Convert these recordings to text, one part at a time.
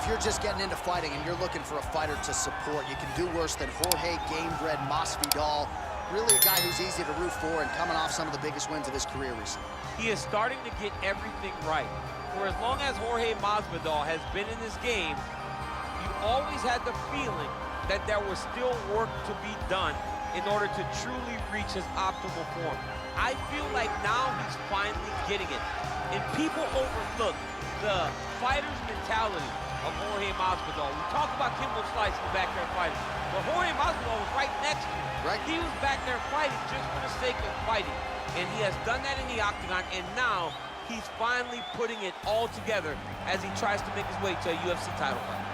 if you're just getting into fighting and you're looking for a fighter to support, you can do worse than Jorge "GAMEBRED" MASVIDAL. Really a guy who's easy to root for and coming off some of the biggest wins of his career recently. He is starting to get everything right. For as long as Jorge Masvidal has been in this game, you always had the feeling that there was still work to be done in order to truly reach his optimal form. I feel like now he's finally getting it. And people overlook the fighter's mentality of Jorge Masvidal. We talk about Kimbo Slice in the back there fighting, but Jorge Masvidal was right next to him. Right. He was back there fighting just for the sake of fighting. And he has done that in the octagon, and now he's finally putting it all together as he tries to make his way to a UFC title fight.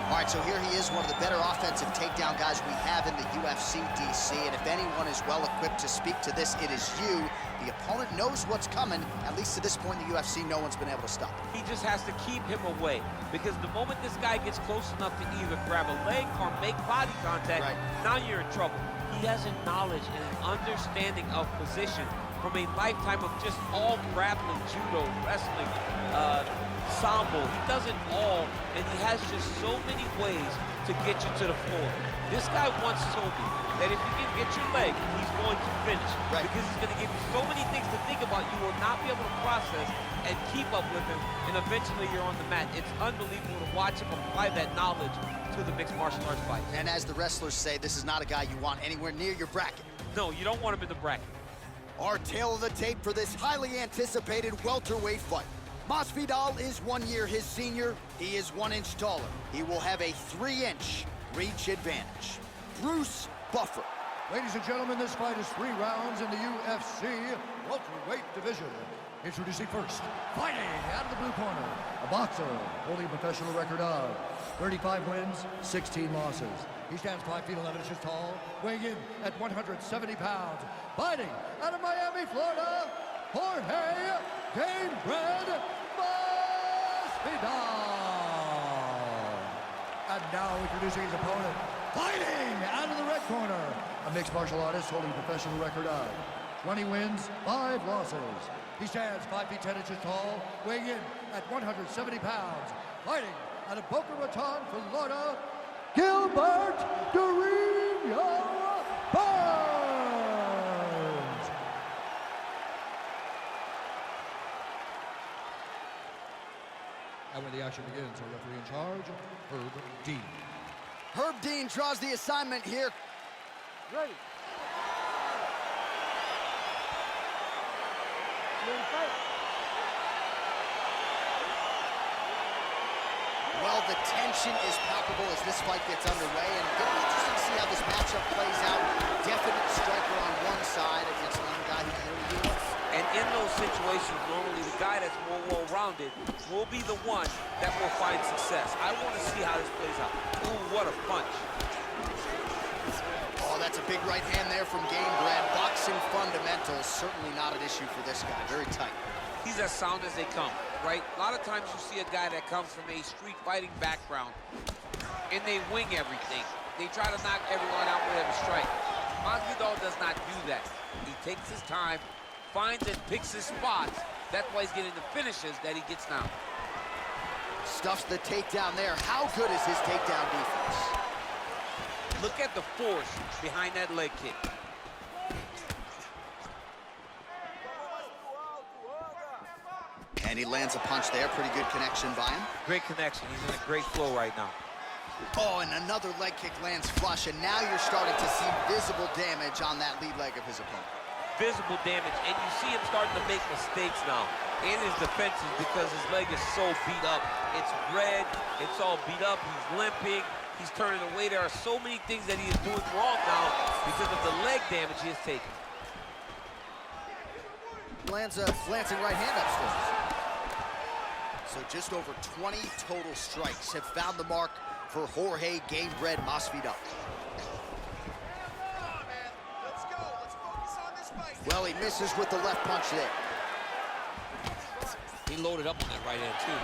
All right, so here he is, one of the better offensive takedown guys we have in the UFC, DC. And if anyone is well-equipped to speak to this, it is you. The opponent knows what's coming. At least to this point in the UFC, no one's been able to stop him. He just has to keep him away, because the moment this guy gets close enough to either grab a leg or make body contact, now you're in trouble. He has a knowledge and an understanding of position from a lifetime of just all grappling, judo, wrestling, sambo. He does it all, and he has just so many ways to get you to the floor. This guy once told me that if you can get your leg, he's going to finish. Because he's going to give you so many things to think about, you will not be able to process and keep up with him, and eventually you're on the mat. It's unbelievable to watch him apply that knowledge to the mixed martial arts fight. And as the wrestlers say, this is not a guy you want anywhere near your bracket. No, you don't want him in the bracket. Our tail of the tape for this highly anticipated welterweight fight. Masvidal is 1 year his senior. He is 1 inch taller. He will have a 3-inch reach advantage. Bruce Buffer. Ladies and gentlemen, this fight is 3 rounds in the UFC welterweight division. Introducing first, fighting out of the blue corner, a boxer holding a professional record of 35 wins, 16 losses. He stands 5 feet 11 inches tall, weighing in at 170 pounds. Fighting out of Miami, Florida, Jorge "GAMEBRED" Masvidal. And now introducing his opponent, fighting out of the red corner, a mixed martial artist holding a professional record of 20 wins, 5 losses. He stands 5 feet 10 inches tall, weighing in at 170 pounds. Fighting out of Boca Raton, Florida, GILBERT "DURINHO" Burns. And when the action begins, our referee in charge, Herb Dean. Herb Dean draws the assignment here. Ready. Well, the tension is palpable as this fight gets underway, and it'll be interesting to see how this matchup plays out. Definite striker on one side against another guy who can really do it. And in those situations, normally the guy that's more well-rounded will be the one that will find success. I want to see how this plays out. Ooh, what a punch. Oh, that's a big right hand there from GAMEBRED. Boxing fundamentals, certainly not an issue for this guy. Very tight. He's as sound as they come, right? A lot of times you see a guy that comes from a street fighting background, and they wing everything. They try to knock everyone out with every strike. Masvidal does not do that. He takes his time, finds and picks his spots. That's why he's getting the finishes that he gets now. Stuffs the takedown there. How good is his takedown defense? Look at the force behind that leg kick. And he lands a punch there. Pretty good connection by him. Great connection. He's in a great flow right now. Oh, and another leg kick lands flush, and now you're starting to see visible damage on that lead leg of his opponent. Visible damage, and you see him starting to make mistakes now in his defenses because his leg is so beat up. It's red, it's all beat up, he's limping, he's turning away. There are so many things that he is doing wrong now because of the leg damage he has taken. Lands a glancing right hand upstairs. So just over 20 total strikes have found the mark for Jorge "GAMEBRED" Masvidal. Well, he misses with the left punch there. He loaded up on that right hand, too.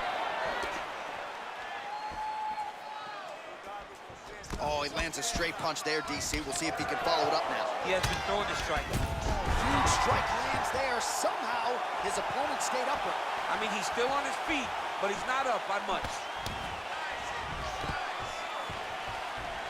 Oh, he lands a straight punch there, DC. We'll see if he can follow it up now. He has been throwing the strike. Huge strike lands there. Somehow, his opponent stayed upright. I mean, he's still on his feet, but he's not up by much.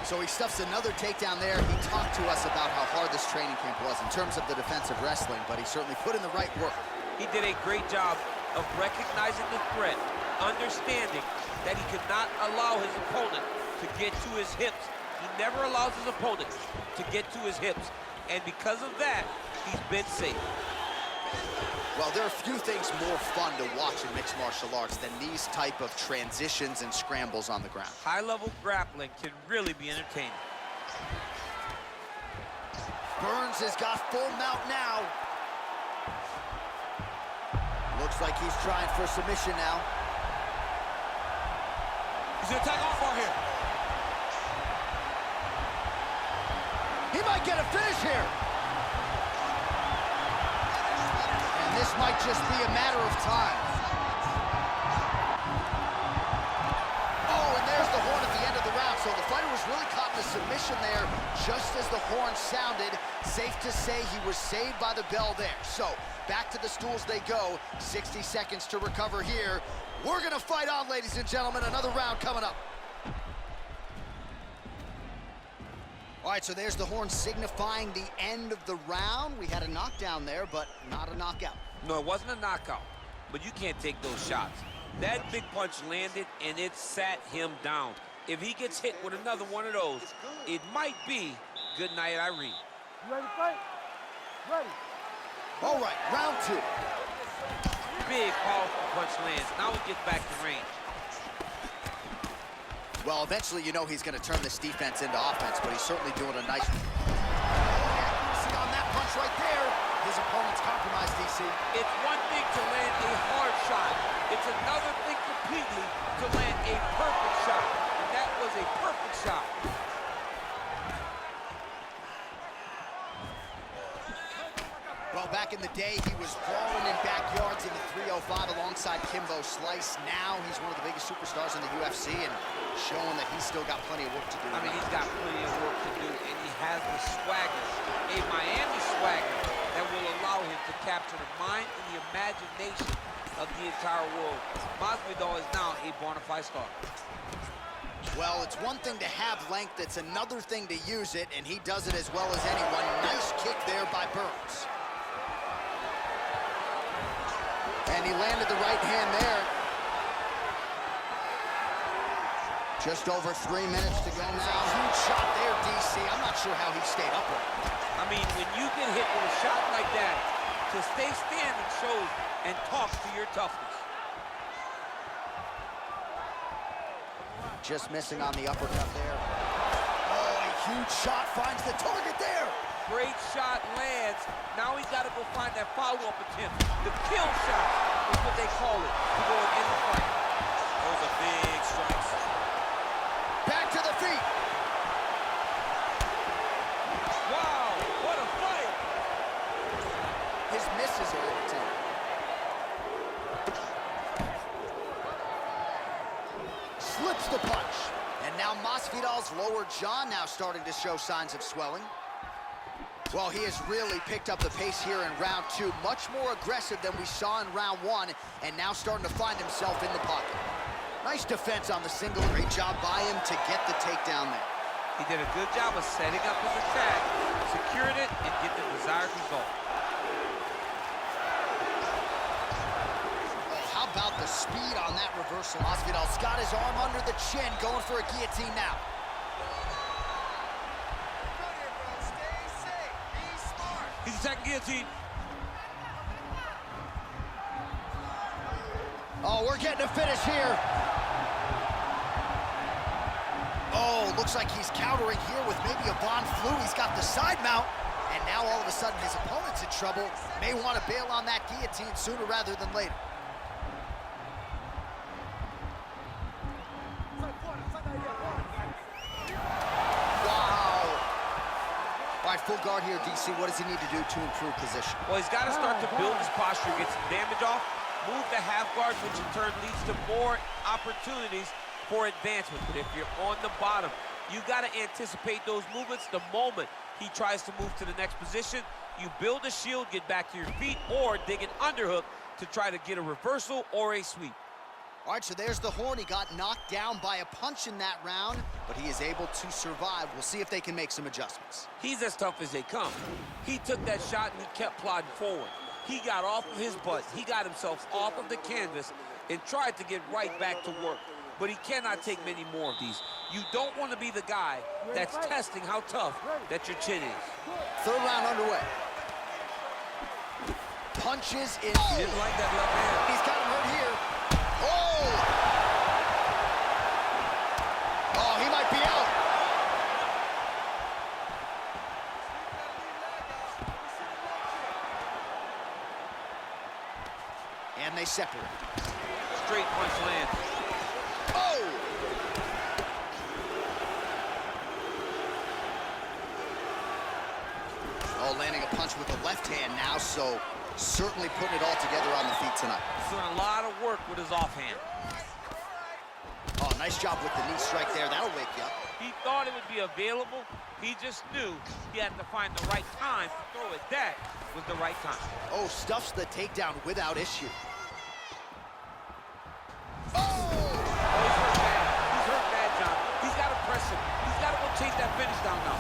So he stuffs another takedown there. He talked to us about how hard this training camp was in terms of the defensive wrestling, but he certainly put in the right work. He did a great job of recognizing the threat, understanding that he could not allow his opponent to get to his hips. He never allows his opponent to get to his hips, and because of that, he's been safe. Well, there are few things more fun to watch in mixed martial arts than these type of transitions and scrambles on the ground. High-level grappling can really be entertaining. Burns has got full mount now. Looks like he's trying for submission now. He's gonna tag off on here. He might get a finish here. And this might just be a matter of time. Oh, and there's the horn at the end of the round. So the fighter was really caught in a submission there just as the horn sounded. Safe to say he was saved by the bell there. So back to the stools they go. 60 seconds to recover here. We're gonna fight on, ladies and gentlemen. Another round coming up. All right, so there's the horn signifying the end of the round. We had a knockdown there, but not a knockout. No, it wasn't a knockout, but you can't take those shots. That big punch landed, and it sat him down. If he gets hit with another one of those, it might be good night, Irene. You ready to fight? Ready. All right, round two. Big, powerful punch lands. Now he gets back to range. Well, eventually, you know he's going to turn this defense into offense, but he's certainly doing a nice... Accuracy on that punch right there. His opponent's compromised, DC. It's one thing to land a hard shot. It's another thing completely to land a perfect shot. And that was a perfect shot. Well, back in the day, he was brawling in backyards in the 305 alongside Kimbo Slice. Now he's one of the biggest superstars in the UFC and showing that he's still got plenty of work to do. I mean, he's got plenty of work to do, and he has the swagger, a Miami swagger, that will allow him to capture the mind and the imagination of the entire world. MASVIDAL is now a bona fide star. Well, it's one thing to have length, it's another thing to use it, and he does it as well as anyone. Nice kick there by Burns. And he landed the right hand there. Just over 3 minutes to go now. Huge shot there, DC. I'm not sure how he stayed upright. I mean, when you get hit with a shot like that, to stay standing shows and talks to your toughness. Just missing on the uppercut there. Oh, a huge shot finds the target there. Great shot lands. Now he's got to go find that follow-up attempt. The kill shot is what they call it to go and end the fight. Those are big strikes. Back to the feet. Wow, what a fight. His misses are every time. Slips the punch. And now MASVIDAL's lower jaw now starting to show signs of swelling. Well, he has really picked up the pace here in round two. Much more aggressive than we saw in round one, and now starting to find himself in the pocket. Nice defense on the single. Great job by him to get the takedown there. He did a good job of setting up his attack, securing it, and getting the desired result. Oh, how about the speed on that reversal? MASVIDAL's got his arm under the chin, going for a guillotine now. He's attacking guillotine. Oh, we're getting a finish here. Oh, looks like he's countering here with maybe a Von Flu. He's got the side mount, and now all of a sudden his opponent's in trouble. May want to bail on that guillotine sooner rather than later. All right, full guard here, DC. What does he need to do to improve position? Well, he's got to start to build his posture, get some damage off, move the half guard, which in turn leads to more opportunities for advancement. But if you're on the bottom, you got to anticipate those movements the moment he tries to move to the next position. You build a shield, get back to your feet, or dig an underhook to try to get a reversal or a sweep. All right, so there's the horn. He got knocked down by a punch in that round, but he is able to survive. We'll see if they can make some adjustments. He's as tough as they come. He took that shot and he kept plodding forward. He got off of his butt. He got himself off of the canvas and tried to get right back to work. But he cannot take many more of these. You don't want to be the guy that's testing how tough that your chin is. Third round underway. Punches in. He didn't like that left hand. He's got him hurt here. Oh! Oh, he might be out. And they separate. Straight punch land. Oh! Oh, landing a punch with the left hand now, so certainly putting it all together on the feet tonight. He's doing a lot of work with his offhand. Oh, nice job with the knee strike there. That'll wake you up. He thought it would be available. He just knew he had to find the right time to throw it. That was the right time. Oh, stuffs the takedown without issue. Oh! He's hurt bad. He's hurt bad, John. He's got to press him. He's got to go chase that finish down now.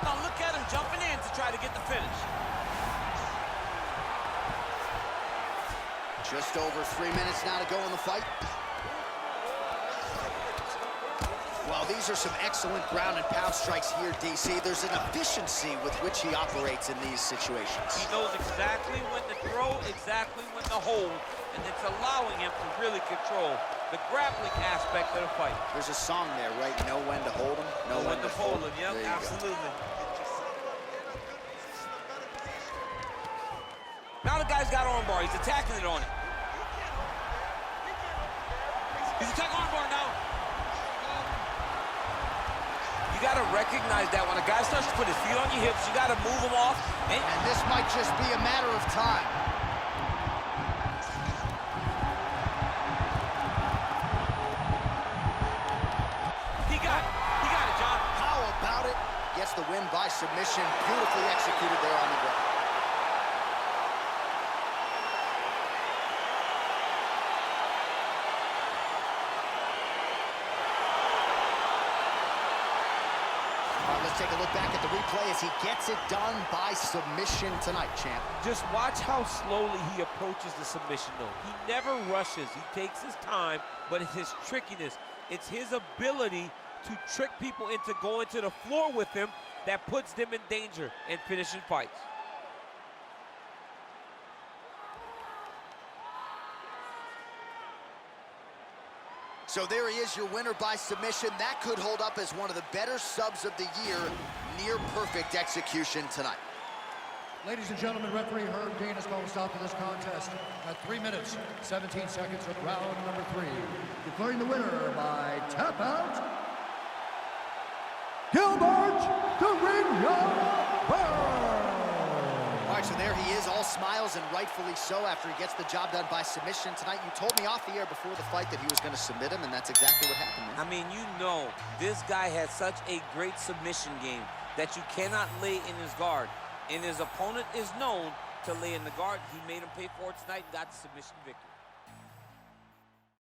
Now look at him jumping in to try to get the finish. Just over 3 minutes now to go in the fight. Well, these are some excellent ground and pound strikes here, DC. There's an efficiency with which he operates in these situations. He knows exactly when to throw, exactly when to hold, and it's allowing him to really control the grappling aspect of the fight. There's a song there, right? Know when to hold him, know when to fold him. Yep, absolutely. Now the guy's got armbar. He's attacking it on it. He's attacking armbar now. You got to recognize that when a guy starts to put his feet on your hips, you got to move him off. And this might just be a matter of time. He got it, John. How about it? Gets the win by submission. Beautifully executed there on the ground. Take a look back at the replay as he gets it done by submission tonight, champ. Just watch how slowly he approaches the submission, though. He never rushes. He takes his time, but it's his trickiness. It's his ability to trick people into going to the floor with him that puts them in danger and finishing fights. So there he is, your winner by submission. That could hold up as one of the better subs of the year. Near perfect execution tonight. Ladies and gentlemen, referee Herb Dean has called a stop to this contest at 3 minutes, 17 seconds of round number 3. Declaring the winner by tap out, GILBERT DURINHO. All right, so there he is, all smiles, and rightfully so after he gets the job done by submission tonight. You told me off the air before the fight that he was going to submit him, and that's exactly what happened, man. I mean, you know, this guy has such a great submission game that you cannot lay in his guard. And his opponent is known to lay in the guard. He made him pay for it tonight and got the submission victory.